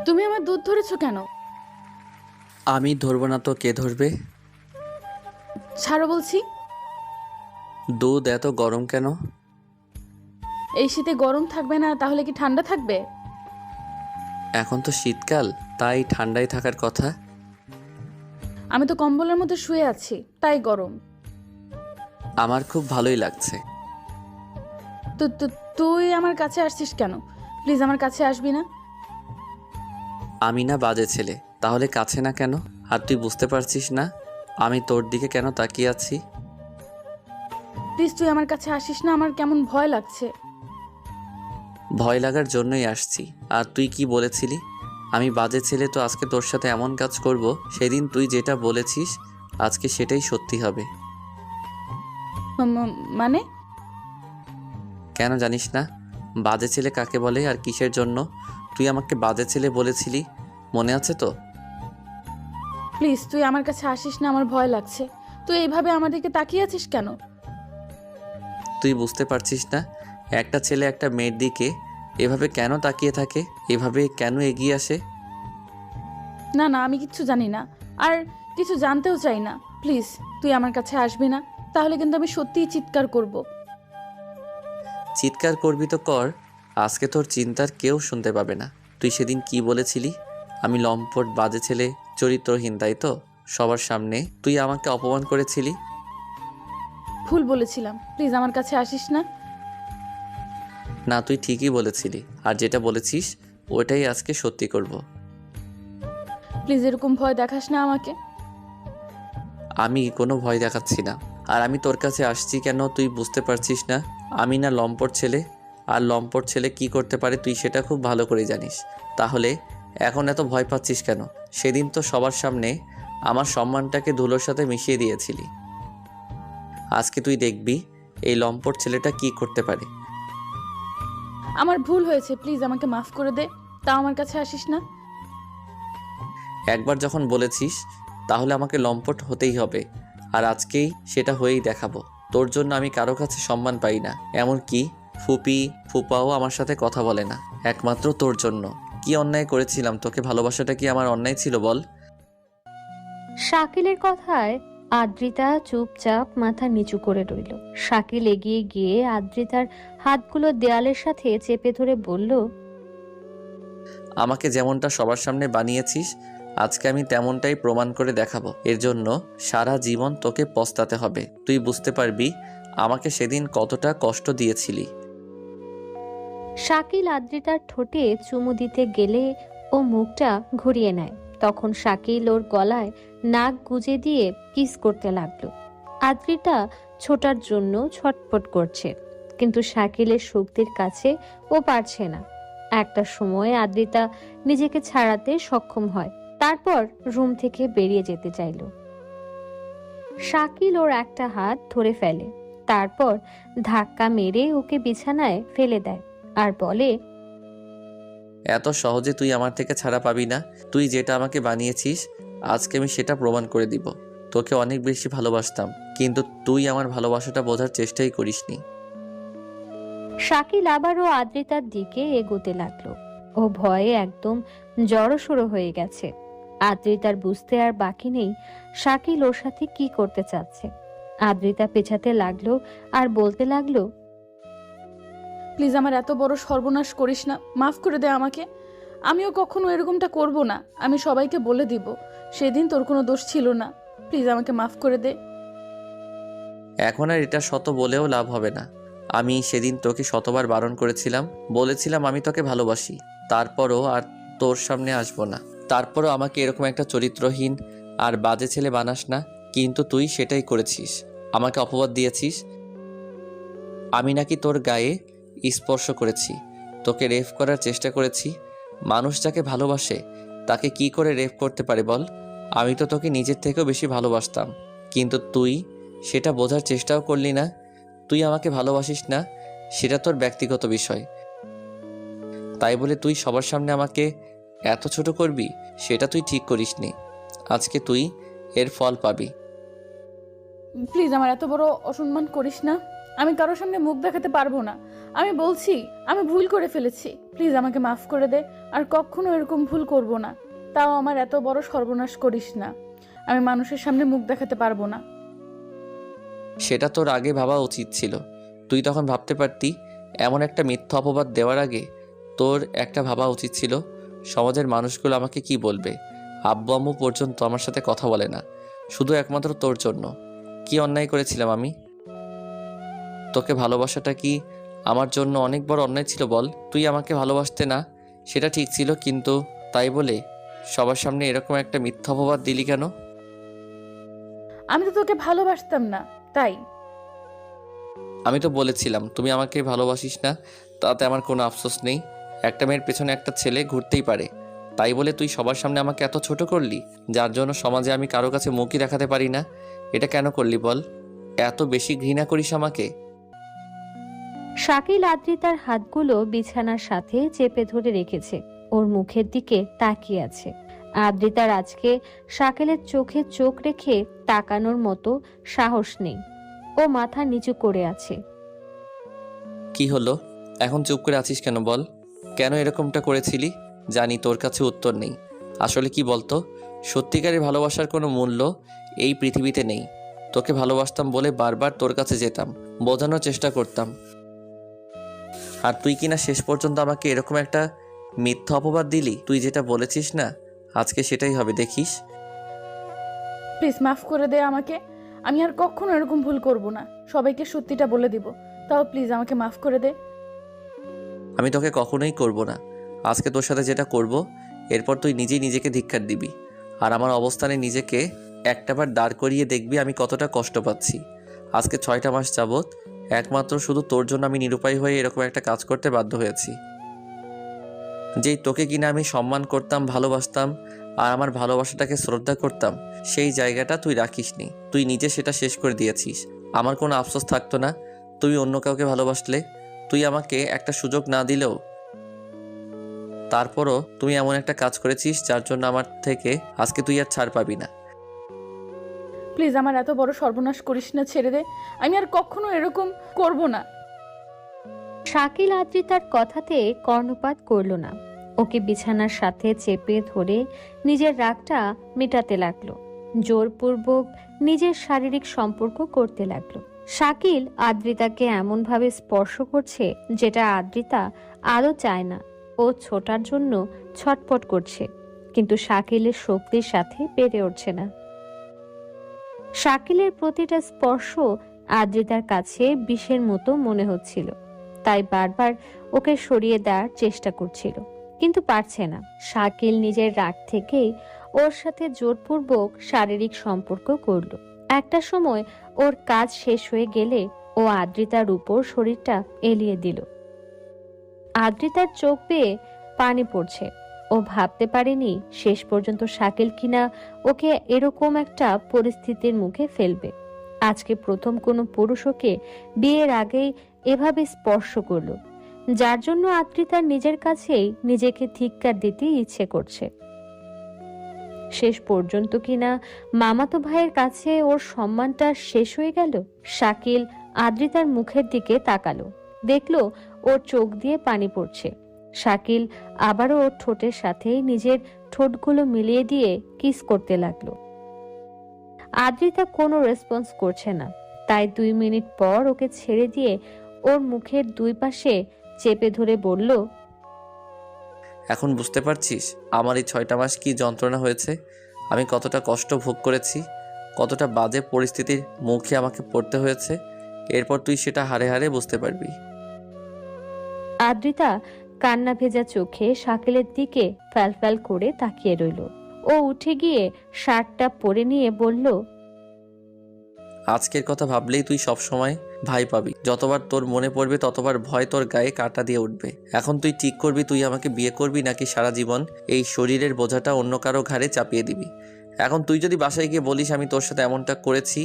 তুমি আমার দুধ ধরেছো কেন? আমি ধরবো না তো কে ধরবে? ছাড়ো বলছি। দুধ এত গরম কেন? এই শীতে গরম থাকবে না তাহলে কি ঠান্ডা থাকবে? এখন তো শীতকাল, তাই ঠান্ডায় থাকার কথা। আমি তো কম্বলের মধ্যে শুয়ে আছি, তাই গরম। আমার খুব ভালোই লাগছে। তো তো তুই আমার কাছে আসছিস কেন? প্লিজ আমার কাছে আসবি না? আমি না বাজে ছেলে, তাহলে কাছে না কেন? আর তুই বুঝতে পারছিস না আমি তোর দিকে কেন তাকিয়ে আছি? প্লিজ তুই আমার কাছে আসিস না, আমার কেমন ভয় লাগছে। ভয় লাগার জন্যই আসছি। আর তুই কি বলেছিলি? আমি বাজে ছেলে তো আজকে তোর সাথে এমন কাজ করব, সেদিন তুই যেটা বলেছিস আজকে সেটাই সত্যি হবে। মানে? কেন জানিস না বাজে ছেলে কাকে বলে আর কিসের জন্য? তুই আমাকে বাজে ছেলে বলেছিলি, মনে আছে তো? প্লিজ তুই আমার কাছে আসিস না, আমার ভয় লাগছে। তুই এইভাবে আমার দিকে তাকিয়ে আছিস কেন? তুই বুঝতে পারছিস না একটা ছেলে একটা মেয়ের দিকে এভাবে কেন তাকিয়ে থাকে, এভাবে কেন এগিয়ে আসে? না না, আমি কিচ্ছু জানি না, আর কিছু জানতেও চাই না। প্লিজ তুই আমার কাছে আসবি না, তাহলে কিন্তু আমি সত্যিই চিৎকার করব। চিৎকার করবি তো কর, আজকে তোর চিন্তার কেউ শুনতে পাবে না। তুই সেদিন কি বলেছিলি? আমি লম্পট বাজে ছেলে, চরিত্রহীন, তাই তো? সবার সামনে তুই আমাকে অপমান করেছিলি। ভুল বলেছিলাম, প্লিজ আমার কাছে আসিস না। না, তুই ঠিকই বলেছিলি, আর যেটা বলেছিস ওটাই আজকে সত্যি করব। প্লিজ এরকম ভয় দেখাস না আমাকে। আমি কোনো ভয় দেখাচ্ছি না। আর আমি তোর কাছে আসছি কেন তুই বুঝতে পারছিস না? আমি না লম্পট ছেলে, আর লম্পট ছেলে কি করতে পারে তুই সেটা খুব ভালো করে জানিস। তাহলে এখন এত ভয় পাচ্ছিস কেন? সেদিন তো সবার সামনে আমার সম্মানটাকে ধুলোর সাথে মিশিয়ে দিয়েছিলি। আজকে তুই দেখবি এই লম্পট ছেলেটা কি করতে পারে। আমার ভুল হয়েছে, প্লিজ আমাকে মাফ করে দে। তাও আমার কাছে আসিস না। একবার যখন বলেছিস তাহলে আমাকে লম্পট হতেই হবে, আর আজকেই সেটা হয়েই দেখাবো। তোর জন্য আমি কারো কাছে সম্মান পাই না, এমনকি ফুপি ফুপাও আমার সাথে কথা বলে না, একমাত্র তোর জন্য। কি অন্যায় করেছিলাম? তোকে ভালোবাসাটা কি আমার অন্যায় ছিল বল? শাকিলের কথায় আদ্রিতা চুপচাপ মাথা নিচু করে রইল। শাকিল এগিয়ে গিয়ে আদ্রিতার হাতগুলো দেয়ালের সাথে চেপে ধরে বলল, আমাকে যেমনটা সবার সামনে বানিয়েছিস আজকে আমি তেমনটাই প্রমাণ করে দেখাবো। এর জন্য সারা জীবন তোকে পস্তাতে হবে। তুই বুঝতে পারবি আমাকে সেদিন কতটা কষ্ট দিয়েছিলি। শাকিল আদ্রিতার ঠোঁটে চুমু দিতে গেলে ও মুখটা ঘুরিয়ে নেয়। তখন শাকিল ওর গলায় নাক গুজে দিয়ে কিস করতে লাগলো। আদ্রিতা ছোটার জন্য ছটফট করছে, কিন্তু শাকিলের শক্তির কাছে ও পারছে না। একটা সময় আদ্রিতা নিজেকে ছাড়াতে সক্ষম হয়, তারপর রুম থেকে বেরিয়ে যেতে চাইল। শাকিল ওর একটা হাত ধরে ফেলে, তারপর ধাক্কা মেরে ওকে বিছানায় ফেলে দেয় আর বলে, এত সহজে তুই আমার থেকে ছাড়া পাবি না। তুই যেটা আমাকে বানিয়েছিস আজকে আমি সেটা প্রমাণ করে দিব। তোকে অনেক বেশি ভালোবাসতাম, কিন্তু তুই আমার ভালোবাসাটা বোঝার চেষ্টাই করিসনি। শাকিল আবারও আদ্রিতার দিকে এগোতে লাগলো। ও ভয়ে একদম জড়সড়ো হয়ে গেছে। আদ্রিতার বুঝতে আর বাকি নেই শাকিল ওর সাথে কি করতে চাচ্ছে। আদ্রিতা পেছাতে লাগলো আর বলতে লাগলো, প্লিজ আমার এত বড় সর্বনাশ করিস না, মাফ করে দে আমাকে। আমিও কখনো এরকমটা করব না, আমি সবাইকে বলে দিব সেদিন তোর কোনো দোষ ছিল না। প্লিজ আমাকে মাফ করে দে। এখন আর এটা শত বলেও লাভ হবে না। আমি সেদিন তোকে শতবার বারণ করেছিলাম, বলেছিলাম আমি তোকে ভালোবাসি। তারপরও আর তোর সামনে আসবো না। তারপরও আমাকে এরকম একটা চরিত্রহীন আর বাজে ছেলে বানাস না। কিন্তু তুই সেটাই করেছিস, আমাকে অপবাদ দিয়েছিস। আমি নাকি তোর গায়ে স্পর্শ করেছি, তোকে রেপ করার চেষ্টা করেছি। মানুষ যাকে ভালোবাসে তাকে কি করে রেপ করতে পারে বল? আমি তো তোকে নিজের থেকেও বেশি ভালোবাসতাম, কিন্তু তুই সেটা বোঝার চেষ্টাও করলি না। তুই আমাকে ভালোবাসিস না, সেটা তোর ব্যক্তিগত বিষয়। তাই বলে তুই সবার সামনে আমাকে এত ছোট করবি, সেটা তুই ঠিক করিসনি। আজকে তুই এর ফল পাবি। প্লিজ আমার এত বড় অসম্মান করিস না। আমি কারোর সামনে মুখ দেখাতে পারবো না। আমি বলছি আমি ভুল করে ফেলেছি, প্লিজ আমাকে মাফ করে দে। আর কখনো এরকম ভুল করব না। তাও আমার এত বড় সর্বনাশ করিস না। আমি মানুষের সামনে মুখ দেখাতে পারবো না। সেটা তোর আগে ভাবা উচিত ছিল। তুই তখন ভাবতে পারতি। এমন একটা মিথ্যা অপবাদ দেওয়ার আগে তোর একটা ভাবা উচিত ছিল সমাজের মানুষগুলো আমাকে কি বলবে। আব্বু আম্মু পর্যন্ত আমার সাথে কথা বলে না, শুধু একমাত্র তোর জন্য। কি অন্যায় করেছিলাম আমি? তোকে ভালোবাসাটা কি আমার জন্য অনেক বড় অন্যায় ছিল বল? তুই আমাকে ভালোবাসতে না সেটা ঠিক ছিল, কিন্তু তাই বলে সবার সামনে এরকম একটা মিথ্যা অপবাদ দিলি কেন? আমি তো তোকে ভালোবাসতাম না, তাই। আমি তো বলেছিলাম তুমি আমাকে ভালোবাসিস না, তাতে আমার কোনো আফসোস নেই। একটা মেয়ের পেছনে একটা ছেলে ঘুরতেই পারে, তাই বলে তুই সবার সামনে আমাকে এত ছোট করলি, যার জন্য সমাজে আমি কারো কাছে মুখই দেখাতে পারি না। এটা কেন করলি বল? এত বেশি ঘৃণা করিস আমাকে? শাকিল আদ্রিতার হাতগুলো বিছানার সাথে চেপে ধরে রেখেছে, ওর মুখের দিকে তাকিয়ে আছে। আদ্রিতার আজকে শাকিলের চোখে চোখ রেখে তাকানোর মতো সাহস নেই, ও মাথা নিচু করে আছে। কি হলো? এখন চুপ করে আছিস কেন বল? কেন এরকমটা করেছিলি? জানি তোর কাছে উত্তর নেই। আসলে কি বলতো, সত্যিকারের ভালোবাসার কোনো মূল্য এই পৃথিবীতে নেই। তোকে ভালোবাসতাম বলে বারবার তোর কাছে যেতাম, বোঝানোর চেষ্টা করতাম, আর তুই কিনা শেষ পর্যন্ত আমাকে এরকম একটা মিথ্যা অপবাদ দিলি। তুই যেটা বলেছিস না, আজকে সেটাই হবে, দেখিস। প্লিজ মাফ করে দে আমাকে। আমি আর কখনো এরকম ভুল করব না। সবাইকে সত্যিটা বলে দিব। তাও প্লিজ আমাকে মাফ করে দে। আমি তোকে কখনোই করব না। আজকে তোর সাথে যেটা করব, এরপর তুই নিজেই নিজেকে ধিক্কার দিবি, আর আমার অবস্থানে নিজেকে একটাবার দাঁড় করিয়ে দেখবি আমি কতটা কষ্ট পাচ্ছি। আজকে 6টা মাস যাবৎ একমাত্র শুধু তোর জন্য আমি নিরুপায় হয়ে এরকম একটা কাজ করতে বাধ্য হয়েছি। যেই তোকে কিনা আমি সম্মান করতাম, ভালোবাসতাম, আর আমার ভালোবাসাটাকে শ্রদ্ধা করতাম, সেই জায়গাটা তুই রাখিসনি। তুই নিজে সেটা শেষ করে দিয়েছিস। আমার কোনো আফসোস থাকতো না তুই অন্য কাউকে ভালোবাসলে। তুই আমাকে একটা সুযোগ না দিলেও তারপরও তুমি এমন একটা কাজ করেছিস যার জন্য আমার থেকে আজকে তুই আর ছাড় পাবি না। প্লিজ আমার এত বড় সর্বনাশ করিস না, ছেড়ে দে। আমি আর কখনো এরকম করব না। শাকিল আদ্রিতার কথাতে কর্ণপাত করল না, ওকে বিছানার সাথে চেপে ধরে নিজের রাগটা মেটাতে লাগলো, জোরপূর্বক নিজের শারীরিক সম্পর্ক করতে লাগলো। শাকিল আদ্রিতাকে এমনভাবে স্পর্শ করছে যেটা আদ্রিতা আদৌ চায় না। ও ছোটার জন্য ছটফট করছে, কিন্তু শাকিলের শক্তির সাথে পেরে উঠছে না। শাকিলের প্রতিটা স্পর্শ আদ্রিতার কাছে বিষের মতো মনে হচ্ছিল, তাই বারবার ওকে সরিয়ে দেওয়ার চেষ্টা করছিল, কিন্তু পারছে না। শাকিল নিজের রাগ থেকেই ওর সাথে জোরপূর্বক শারীরিক সম্পর্ক করলো। একটা সময় ওর কাজ শেষ হয়ে গেলে ও আদ্রিতার উপর শরীরটা এলিয়ে দিল। আদ্রিতার চোখ বেয়ে পানি পড়ছে। ও ভাবতে পারেনি শেষ পর্যন্ত শাকিল কিনা ওকে এরকম একটা পরিস্থিতির মুখে ফেলবে। আজকে প্রথম কোনো পুরুষ ওকে বিয়ের আগেই এভাবে স্পর্শ করলো, যার জন্য আদ্রিতার নিজের কাছেই নিজেকে ধিক্কার দিতে ইচ্ছে করছে। শেষ পর্যন্ত কিনা মামাতো ভাইয়ের কাছে ওর সম্মানটা শেষ হয়ে গেল। শাকিল আদ্রিতার মুখের দিকে তাকালো, দেখলো ওর চোখ দিয়ে পানি পড়ছে। শাকিল আবারও ওর ঠোঁটের সাথে নিজের ঠোঁটগুলো মিলিয়ে দিয়ে কিস করতে লাগলো। আদ্রিতা কোনো রেসপন্স করছে না, তাই 2 মিনিট পর ওকে ছেড়ে দিয়ে ওর মুখের দুই পাশে চেপে ধরে বলল, এখন বুঝতে পারছিস আমার এই 6টা মাস কি যন্ত্রণা হয়েছে? আমি কতটা কষ্ট ভোগ করেছি, কতটা বাজে পরিস্থিতির মুখে আমাকে পড়তে হয়েছে। এরপর তুই সেটা হাড়ে হাড়ে বুঝতে পারবি। আদ্রিতা কান্না ভেজা চোখে শাকিলের দিকে ফ্যালফ্যাল করে তাকিয়ে রইল। ও উঠে গিয়ে শার্টটা পরে নিয়ে বলল, আজকের কথা ভাবলেই তুই সব সময় ভয় পাবি। যতবার তোর মনে পড়বে ততবার ভয় তোর গায়ে কাঁটা দিয়ে উঠবে। এখন তুই ঠিক করবি তুই আমাকে বিয়ে করবি নাকি সারা জীবন এই শরীরের বোঝাটা অন্য কারো ঘাড়ে চাপিয়ে দিবি। এখন তুই যদি বাসায় গিয়ে বলিস আমি তোর সাথে এমনটা করেছি,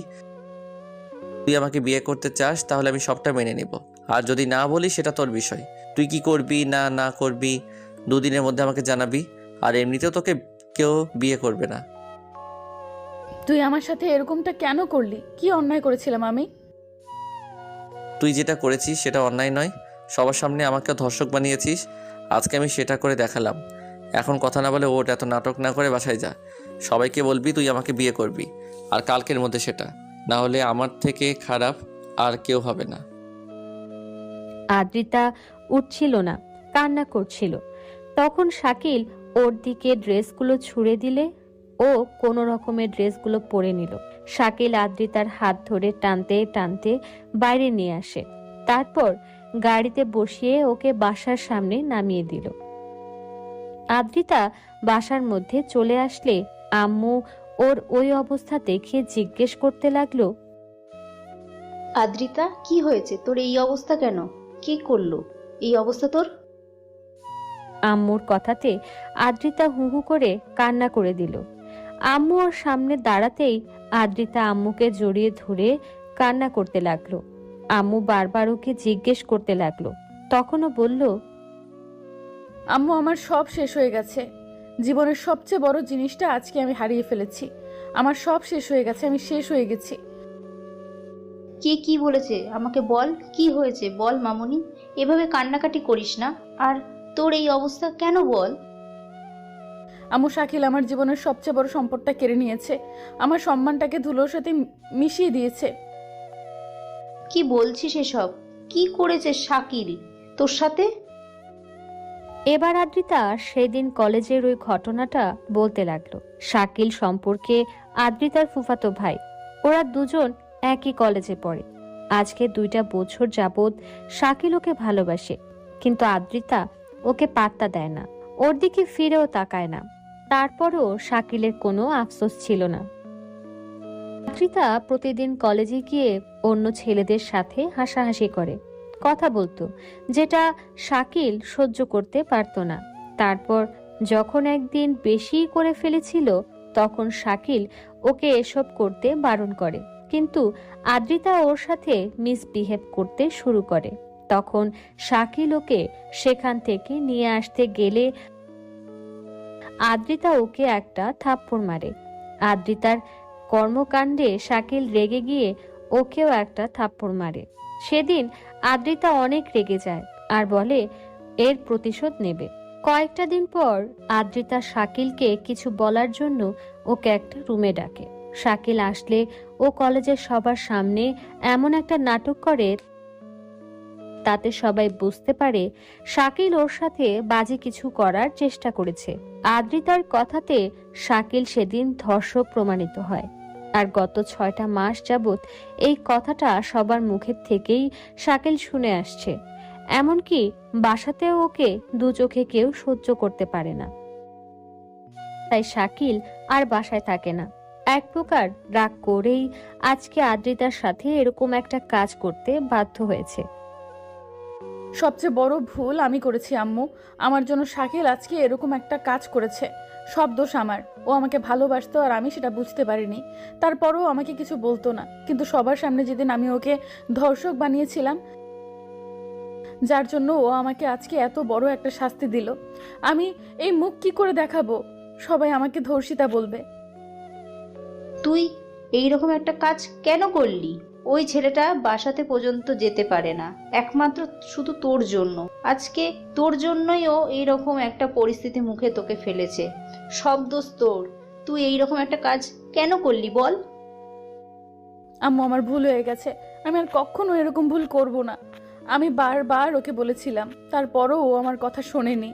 তুই আমাকে বিয়ে করতে চাস, তাহলে আমি সবটা মেনে নেব। আর যদি না বলিস সেটা তোর বিষয়। তুই কি করবি না না করবি 2 দিনের মধ্যে আমাকে জানাবি। আর এমনিতেও তোকে কেউ বিয়ে করবে না। তুই আমার সাথে এরকমটা কেন করলি? কি অন্যায় করেছিলাম আমি? তুই যেটা করেছিস সেটা অন্যায় নয়। সবার সামনে আমাকে ধর্ষক বানিয়েছিস, আজকে আমি সেটা করে দেখালাম। এখন কথা না বলে ওঠ, এত নাটক না করে বাসায় যা। সবাইকে বলবি তুই আমাকে বিয়ে করবি, আর কালকের মধ্যে সেটা, না হলে আমার থেকে খারাপ আর কেউ হবে না। আদ্রিতা উঠছিল না, কান্না করছিল। তখন শাকিল ওর দিকে ড্রেসগুলো ছুঁড়ে দিলে ও কোনো রকমের ড্রেসগুলো পরে নিল। শাকিল আদ্রিতার হাত ধরে টানতে টানতে বাইরে নিয়ে আসে, তারপর গাড়িতে বসিয়ে ওকে বাসার সামনে নামিয়ে দিল। আদ্রিতা বাসার মধ্যে চলে আসলে আম্মু ওর ওই অবস্থা দেখে জিজ্ঞেস করতে লাগলো, আদ্রিতা, কি হয়েছে তোর? এই অবস্থা কেন? কে করলো এই অবস্থা তোর? আম্মুর কথাতে আদ্রিতা হু হু করে কান্না করে দিল। আম্মু ওর সামনে দাঁড়াতেই আদ্রিতা আম্মুকে জড়িয়ে ধরে কান্না করতে লাগলো। আম্মু বারবার ওকে জিজ্ঞেস করতে লাগলো, তখনও বলল, আম্মু, আমার সব শেষ হয়ে গেছে। জীবনের সবচেয়ে বড় জিনিসটা আজকে আমি হারিয়ে ফেলেছি। আমার সব শেষ হয়ে গেছে, আমি শেষ হয়ে গেছি। কে কি বলেছে আমাকে বল, কি হয়েছে বল মামুনি। এভাবে কান্নাকাটি করিস না। আর তোর এই অবস্থা কেন বল? আম্মু, শাকিল আমার জীবনের সবচেয়ে বড় সম্পদটা কেড়ে নিয়েছে। আমার সম্মানটাকে ধুলোর সাথে মিশিয়ে দিয়েছে। কি বলছিস এসব? কি করেছে শাকিল তোর সাথে? এবার আদ্রিতা সেদিন কলেজের ওই ঘটনাটা বলতে লাগলো। শাকিল সম্পর্কে আদ্রিতার ফুফাতো ভাই, ওরা দুজন একই কলেজে পড়ে। আজকে 2টা বছর যাবৎ শাকিল ওকে ভালোবাসে, কিন্তু আদ্রিতা ওকে পাত্তা দেয় না, ওর দিকে ফিরেও তাকায় না। তারপরও শাকিলের কোনো আফসোস ছিল না। আদ্রিতা প্রতিদিন কলেজে গিয়ে অন্য ছেলেদের সাথে হাসাহাসি করে, কথা বলতো, যেটা শাকিল সহ্য করতে পারত না। তারপর যখন একদিন বেশি করে ফেলেছিল, তখন শাকিল ওকে এসব করতে বারণ করে, কিন্তু আদ্রিতা ওর সাথে মিসবিহেভ করতে শুরু করে। তখন শাকিল ওকে সেখান থেকে নিয়ে আসতে গেলে আদ্রিতা ওকে একটা থাপ্পড় মারে। আদ্রিতার কর্মকাণ্ডে শাকিল রেগে গিয়ে ওকেও একটা থাপ্পড় মারে। সেদিন আদ্রিতা অনেক রেগে যায় আর বলে এর প্রতিশোধ নেবে। কয়েকটা দিন পর আদ্রিতা শাকিলকে কিছু বলার জন্য ওকে একটা রুমে ডাকে। শাকিল আসলে ও কলেজের সবার সামনে এমন একটা নাটক করে তাতে সবাই বুঝতে পারে শাকিল ওর সাথে বাজে কিছু করার চেষ্টা করেছে। আদ্রিতার কথাতে শাকিল সেদিন ধর্ষক প্রমাণিত হয়। আর গত 6টা মাস যাবৎ এই কথাটা সবার মুখের থেকেই শাকিল শুনে আসছে। এমনকি বাসাতেও ওকে দু চোখে কেউ সহ্য করতে পারে না। তাই শাকিল আর বাসায় থাকে না। এক প্রকার রাগ করেই আজকে আদ্রিতার সাথে এরকম একটা কাজ করতে বাধ্য হয়েছে। সবচেয়ে বড় ভুল আমি করেছি আম্মু। আমার জন্য শাকিল আজকে এরকম একটা কাজ করেছে। সব দোষ আমার। ও আমাকে ভালোবাসতো আর আমি সেটা বুঝতে পারিনি। তারপরও আমাকে কিছু বলতো না, কিন্তু সবার সামনে যেদিন আমি ওকে ধর্ষক বানিয়েছিলাম, যার জন্য ও আমাকে আজকে এত বড় একটা শাস্তি দিল, আমি এই মুখ কি করে দেখাবো? সবাই আমাকে ধর্ষিতা বলবে। তুই এইরকম একটা কাজ কেন করলি? ওই ছেলেটা বাসাতে পর্যন্ত যেতে পারে না, একমাত্র শুধু তোর জন্য। আজকে তোর জন্যই ও এইরকম একটা পরিস্থিতি মুখে তোকে ফেলেছে। সব দোষ তোর। তুই এইরকম একটা কাজ কেন করলি বল? আম্মু, আমার ভুল হয়ে গেছে। আমি আর কখনো এরকম ভুল করব না। আমি বারবার ওকে বলেছিলাম, তারপরও ও আমার কথা শোনেনি।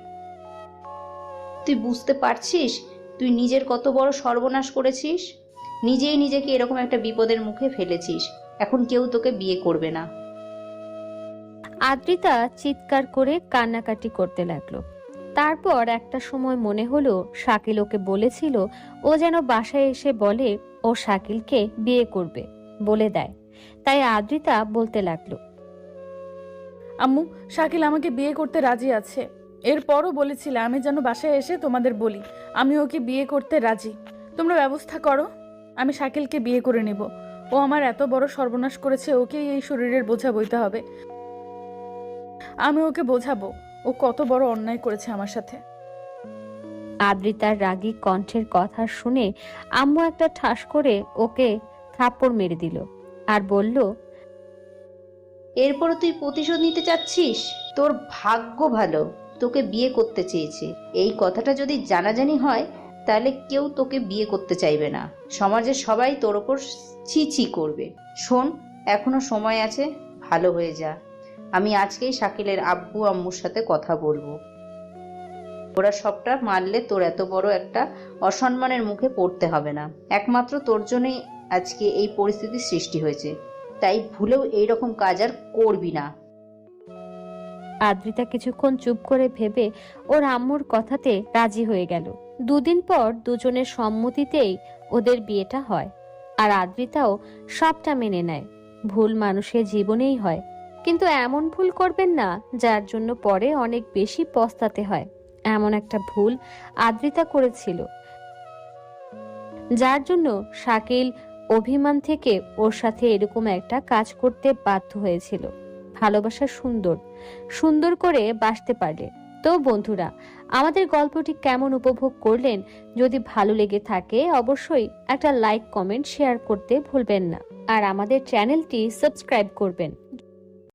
তুই বুঝতে পারছিস তুই নিজের কত বড় সর্বনাশ করেছিস? নিজেই নিজেকে এরকম একটা বিপদের মুখে ফেলেছিস। এখন কেউ তোকে বিয়ে করবে না। আদ্রিতা চিৎকার করে কান্নাকাটি করতে লাগলো। তারপর একটা সময় মনে হলো শাকিল ওকে বলেছিল ও যেন বাসায় এসে বলে ও শাকিলকে বিয়ে করবে, বলে দেয়। তাই আদ্রিতা বলতে লাগলো, আম্মু, শাকিল আমাকে বিয়ে করতে রাজি আছে। এরপরও বলেছিলে আমি যেন বাসায় এসে তোমাদের বলি আমি ওকে বিয়ে করতে রাজি। তোমরা ব্যবস্থা করো, আমি শাকিলকে বিয়ে করে নেব। ও আমার এত বড় সর্বনাশ করেছে, ওকেই এই শরীরের বোঝা বইতে হবে। আমি ওকে বোঝাবো ও কত বড় অন্যায় করেছে আমার সাথে। আদ্রিতার রাগী কণ্ঠের কথা শুনে আম্মু একটা ঠাস করে ওকে থাপ্পড় মেরে দিল আর বলল, এরপরও তুই প্রতিশোধ নিতে চাচ্ছিস? তোর ভাগ্য ভালো, তোকে বিয়ে করতে চেয়েছে। এই কথাটা যদি জানাজানি হয় তাহলে কেউ তোকে বিয়ে করতে চাইবে না, সমাজের সবাই তোর ওপর ছি ছি করবে। শোন, এখনো সময় আছে, ভালো হয়ে যা। আমি আজকেই শাকিলের আব্বু আম্মুর সাথে কথা বলবো। ওরা সবটা মানলে তোর এত বড় একটা অসম্মানের মুখে পড়তে হবে না। একমাত্র তোর জন্যই আজকে এই পরিস্থিতির সৃষ্টি হয়েছে, তাই ভুলেও এইরকম কাজ আর করবি না। আদ্রিতা কিছুক্ষণ চুপ করে ভেবে ওর আম্মুর কথাতে রাজি হয়ে গেল। দুদিন পর দুজনের সম্মতিতেই ওদের বিয়েটা হয়। আর আদ্রিতাও সবটা মেনে নেয়। ভুল মানুষের জীবনেই হয়, কিন্তু এমন ভুল করবেন না যার জন্য পরে অনেক বেশি পস্তাতে হয়। এমন একটা ভুল আদ্রিতা করেছিল, যার জন্য শাকিল অভিমান থেকে ওর সাথে এরকম একটা কাজ করতে বাধ্য হয়েছিল। ভালোবাসা সুন্দর, সুন্দর করে বাসতে পারলে। তো বন্ধুরা, আমাদের গল্পটি কেমন উপভোগ করলেন? যদি ভালো লেগে থাকে অবশ্যই একটা লাইক, কমেন্ট, শেয়ার করতে ভুলবেন না। আর আমাদের চ্যানেলটি সাবস্ক্রাইব করবেন।